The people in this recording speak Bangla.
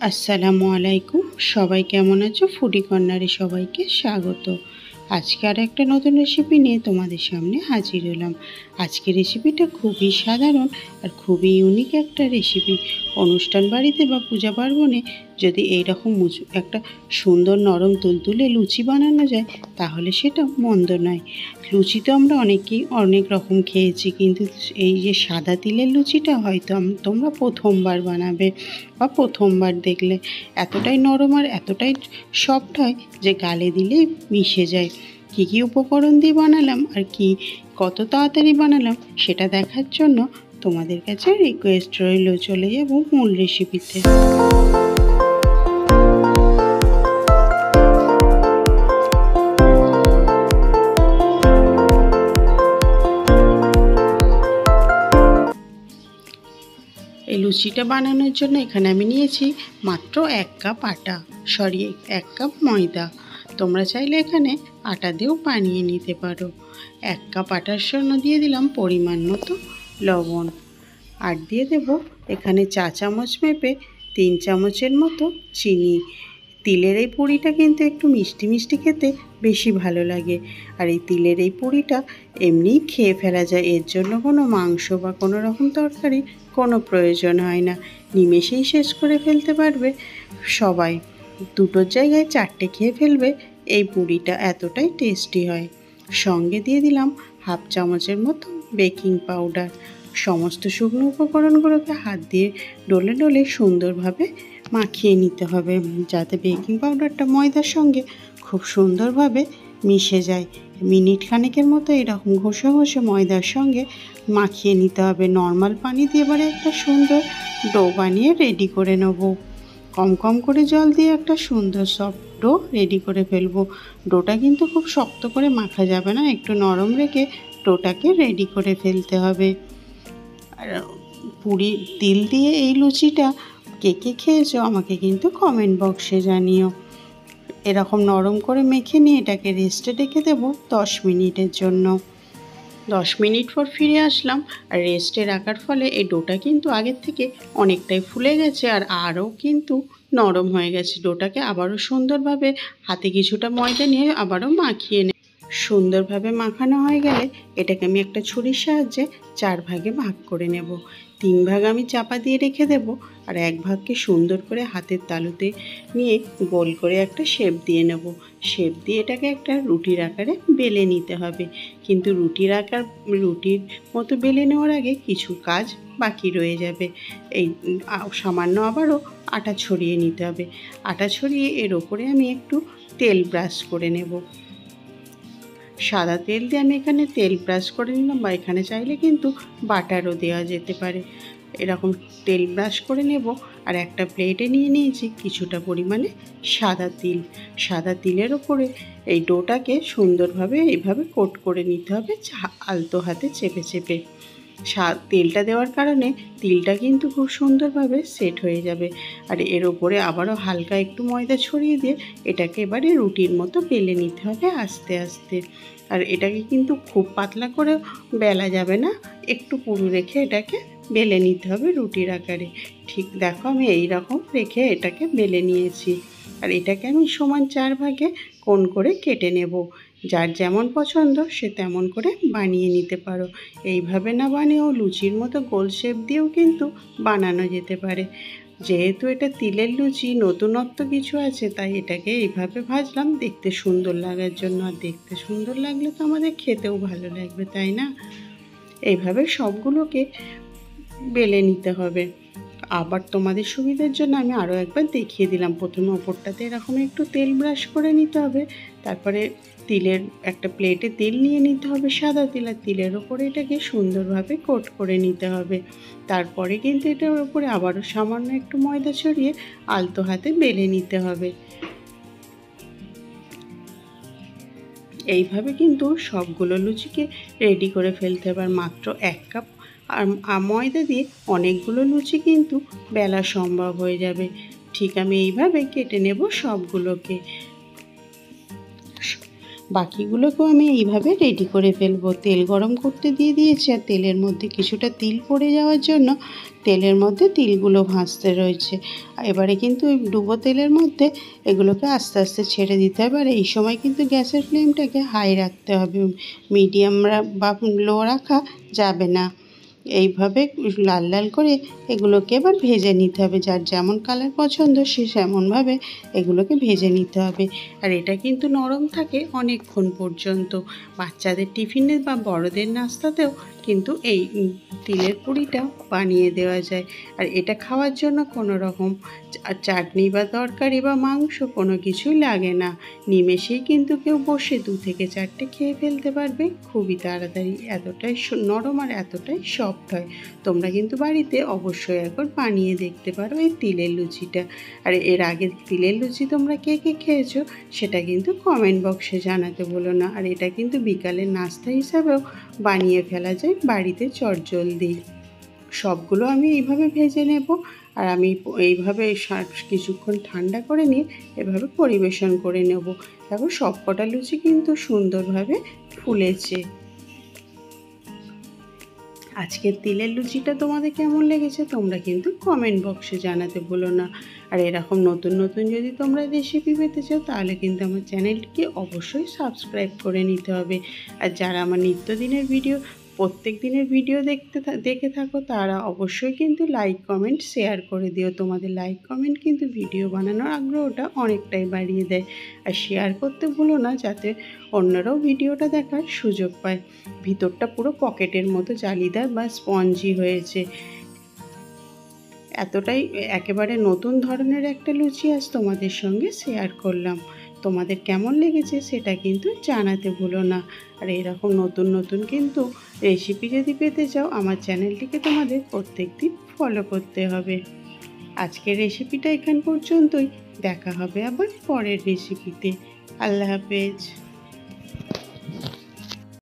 আসসালামু আলাইকুম। সবাই কেমন আছো? ফুডি কর্নারে সবাইকে স্বাগত। আজকে আর একটা নতুন রেসিপি নিয়ে তোমাদের সামনে হাজির হলাম। আজকের রেসিপিটা খুবই সাধারণ আর খুবই ইউনিক একটা রেসিপি। অনুষ্ঠান বাড়িতে বা পূজা পার্বণে যদি এইরকম একটা সুন্দর নরম তুলতুলে লুচি বানানো যায় তাহলে সেটা মন্দ নয়। লুচি তো আমরা অনেকেই অনেক রকম খেয়েছি, কিন্তু এই যে সাদা তিলের লুচিটা হয়তো তোমরা প্রথমবার বানাবে বা প্রথমবার দেখলে। এতটাই নরম আর এতটাই সফট হয় যে গালে দিলেই মিশে যায়। কী কী উপকরণ দিয়ে বানালাম আর কত তাড়াতাড়ি বানালাম সেটা দেখার জন্য তোমাদের কাছে রিকোয়েস্ট রইল। চলে যাব মূল রেসিপিতে। এই লুচিটা বানানোর জন্য এখানে আমি নিয়েছি মাত্র 1 কাপ আটা, 1 কাপ ময়দা। তোমরা চাইলে এখানে আটা দিয়েও বানিয়ে নিতে পারো। 1 কাপ আটার জন্য দিয়ে দিলাম পরিমাণ মতো লবণ, আর দিয়ে দেব এখানে 4 চামচ মেপে 3 চামচের মতো চিনি। তিলের এই পুরিটা কিন্তু একটু মিষ্টি মিষ্টি খেতে বেশি ভালো লাগে, আর এই তিলের এই পুরিটা এমনিই খেয়ে ফেলা যায়। এর জন্য কোনো মাংস বা কোনো রকম তরকারি কোনো প্রয়োজন হয় না, নিমেষেই শেষ করে ফেলতে পারবে সবাই। দুটোর জায়গায় 4টে খেয়ে ফেলবে এই পুরিটা, এতটাই টেস্টি হয়। সঙ্গে দিয়ে দিলাম 1/2 চামচের মতো বেকিং পাউডার। সমস্ত শুকনো উপকরণগুলোকে হাত দিয়ে ডলে ডলে সুন্দরভাবে মাখিয়ে নিতে হবে, যাতে বেকিং পাউডারটা ময়দার সঙ্গে খুব সুন্দরভাবে মিশে যায়। মিনিট খানেকের মতো এরকম ঘষে ঘষে ময়দার সঙ্গে মাখিয়ে নিতে হবে। নর্মাল পানি দিয়ে এবারে একটা সুন্দর ডো বানিয়ে রেডি করে নেব। কম কম করে জল দিয়ে একটা সুন্দর সফট ডো রেডি করে ফেলবো। ডোটা কিন্তু খুব শক্ত করে মাখা যাবে না, একটু নরম রেখে ডোটাকে রেডি করে ফেলতে হবে। আর পুরি তিল দিয়ে এই লুচিটা কে কে খেয়েছো আমাকে কিন্তু কমেন্ট বক্সে জানিও। এরকম নরম করে মেখে নিয়ে এটাকে রেস্টে রেখে দেবো 10 মিনিটের জন্য। 10 মিনিট পর ফিরে আসলাম, আর রেস্টে রাখার ফলে এই ডোটা কিন্তু আগের থেকে অনেকটাই ফুলে গেছে আর আরও কিন্তু নরম হয়ে গেছে। ডোটাকে আবারও সুন্দরভাবে হাতে কিছুটা ময়দা নিয়ে আবারও মাখিয়ে নেব। সুন্দরভাবে মাখানো হয়ে গেলে এটাকে আমি একটা ছুরির সাহায্যে 4 ভাগে ভাগ করে নেব। 3 ভাগ আমি চাপা দিয়ে রেখে দেব, আর 1 ভাগকে সুন্দর করে হাতের তালুতে নিয়ে গোল করে একটা শেপ দিয়ে নেব। শেপ দিয়ে এটাকে একটা রুটির আকারে বেলে নিতে হবে, কিন্তু রুটির মতো বেলে নেওয়ার আগে কিছু কাজ বাকি রয়ে যাবে। এই সামান্য আবারও আটা ছড়িয়ে নিতে হবে। আটা ছড়িয়ে এর ওপরে আমি একটু তেল ব্রাশ করে নেব। সাদা তেল দিয়ে আমি এখানে তেল ব্রাশ করে নিলাম, বা এখানে চাইলে কিন্তু বাটারও দেওয়া যেতে পারে। এরকম তেল ব্রাশ করে নেব, আর একটা প্লেটে নিয়ে নিয়েছি কিছুটা পরিমাণে সাদা তিল। সাদা তিলের ওপরে এই ডোটাকে সুন্দরভাবে এইভাবে কোট করে নিতে হবে আলতো হাতে চেপে চেপে। তেলটা দেওয়ার কারণে তিলটা কিন্তু খুব সুন্দরভাবে সেট হয়ে যাবে। আর এর ওপরে আবারও হালকা একটু ময়দা ছড়িয়ে দিয়ে এটাকে এবারে রুটির মতো বেলে নিতে হবে আস্তে আস্তে। আর এটাকে কিন্তু খুব পাতলা করে বেলা যাবে না, একটু পুরু রেখে এটাকে বেলে নিতে হবে রুটির আকারে। ঠিক দেখো আমি এই রকম রেখে এটাকে বেলে নিয়েছি, আর এটাকে আমি সমান 4 ভাগে কোণ করে কেটে নেব। যার যেমন পছন্দ সে তেমন করে বানিয়ে নিতে পারো। এইভাবে না বানিয়েও লুচির মতো গোল শেপ দিয়েও কিন্তু বানানো যেতে পারে। যেহেতু এটা তিলের লুচি, নতুনত্ব কিছু আছে, তাই এটাকে এইভাবে ভাজলাম দেখতে সুন্দর লাগার জন্য। আর দেখতে সুন্দর লাগলে তো আমাদের খেতেও ভালো লাগবে, তাই না? এইভাবে সবগুলোকে বেলে নিতে হবে। আবার তোমাদের সুবিধার জন্য আমি আরও একবার দেখিয়ে দিলাম। প্রথমে ওপরটাতে এরকম একটু তেল ব্রাশ করে নিতে হবে, তারপরে তিলের একটা প্লেটে তেল নিয়ে নিতে হবে, সাদা তেল, আর তিলের ওপরে এটাকে সুন্দরভাবে কোট করে নিতে হবে। তারপরে কিন্তু এটার ওপরে আবারও সামান্য একটু ময়দা ছড়িয়ে আলতো হাতে বেলে নিতে হবে। এইভাবে কিন্তু সবগুলো লুচিকে রেডি করে ফেলতে হবে। আর মাত্র 1 কাপ আর ময়দা দিয়ে অনেকগুলো লুচি কিন্তু বেলা সম্ভব হয়ে যাবে। ঠিক আমি এইভাবে কেটে নেব সবগুলোকে। বাকিগুলোকেও আমি এইভাবে রেডি করে ফেলবো। তেল গরম করতে দিয়ে দিয়েছি, আর তেলের মধ্যে কিছুটা তিল পড়ে যাওয়ার জন্য তেলের মধ্যে তিলগুলো ভাজতে রয়েছে। এবারে কিন্তু ওই ডুবো তেলের মধ্যে এগুলোকে আস্তে আস্তে ছেড়ে দিতে হবে। আর এই সময় কিন্তু গ্যাসের ফ্লেমটাকে হাই রাখতে হবে, মিডিয়াম বা লো রাখা যাবে না। এইভাবে লাল লাল করে এগুলোকে এবার ভেজে নিতে হবে। যার যেমন কালার পছন্দ সে সেমনভাবে এগুলোকে ভেজে নিতে হবে। আর এটা কিন্তু নরম থাকে অনেকক্ষণ পর্যন্ত। বাচ্চাদের টিফিনে বা বড়দের নাস্তাতেও কিন্তু এই তিলের পুরিটা বানিয়ে দেওয়া যায়। আর এটা খাওয়ার জন্য কোনো রকম চাটনি বা তরকারি বা মাংস কোনো কিছুই লাগে না। নিমেষেই কিন্তু কেউ বসে 2 থেকে 4টে খেয়ে ফেলতে পারবে খুবই তাড়াতাড়ি। এতটাই নরম আর এতটাই সফট হয়। তোমরা কিন্তু বাড়িতে অবশ্যই একবার বানিয়ে দেখতে পারো এই তিলের লুচিটা। আর এর আগে তিলের লুচি তোমরা কে কে খেয়েছো সেটা কিন্তু কমেন্ট বক্সে জানাতে ভুলো না। আর এটা কিন্তু বিকালের নাস্তা হিসাবেও বানিয়ে ফেলা যায় বাড়িতে চটজলদি। সবগুলো আমি এইভাবে ভেজে নেব। আর আমি এইভাবে কিছুক্ষণ ঠান্ডা করে নিয়ে এভাবে পরিবেশন করে নেব। দেখো সবকটা লুচি কিন্তু সুন্দরভাবে ফুলেছে। আজকের তিলের লুচিটা তোমাদের কেমন লেগেছে তোমরা কিন্তু কমেন্ট বক্সে জানাতে ভুলো না। আর এরকম নতুন নতুন যদি তোমরা রেসিপি পেতে চাও তাহলে কিন্তু আমার চ্যানেলটিকে অবশ্যই সাবস্ক্রাইব করে নিতে হবে। আর যারা আমার নিত্যদিনের ভিডিও প্রত্যেক দিনের ভিডিও দেখে থাকো তারা অবশ্যই কিন্তু লাইক কমেন্ট শেয়ার করে দিও। তোমাদের লাইক কমেন্ট কিন্তু ভিডিও বানানোর আগ্রহটা অনেকটাই বাড়িয়ে দেয়। আর শেয়ার করতে ভুলো না যাতে অন্যরাও ভিডিওটা দেখার সুযোগ পায়। ভিতরটা পুরো পকেটের মতো জালিদার বা স্পঞ্জি হয়েছে। এতটাই একেবারে নতুন ধরনের একটা লুচি আজ তোমাদের সঙ্গে শেয়ার করলাম। তোমাদের কেমন লেগেছে সেটা কিন্তু জানাতে ভুলো না। আর এরকম নতুন নতুন কিন্তু রেসিপি যদি পেতে চাও আমার চ্যানেলটিকে তোমাদের প্রত্যেকদিন ফলো করতে হবে। আজকের রেসিপিটা এখান পর্যন্তই। দেখা হবে আবার পরের রেসিপিতে। আল্লাহ হাফেজ।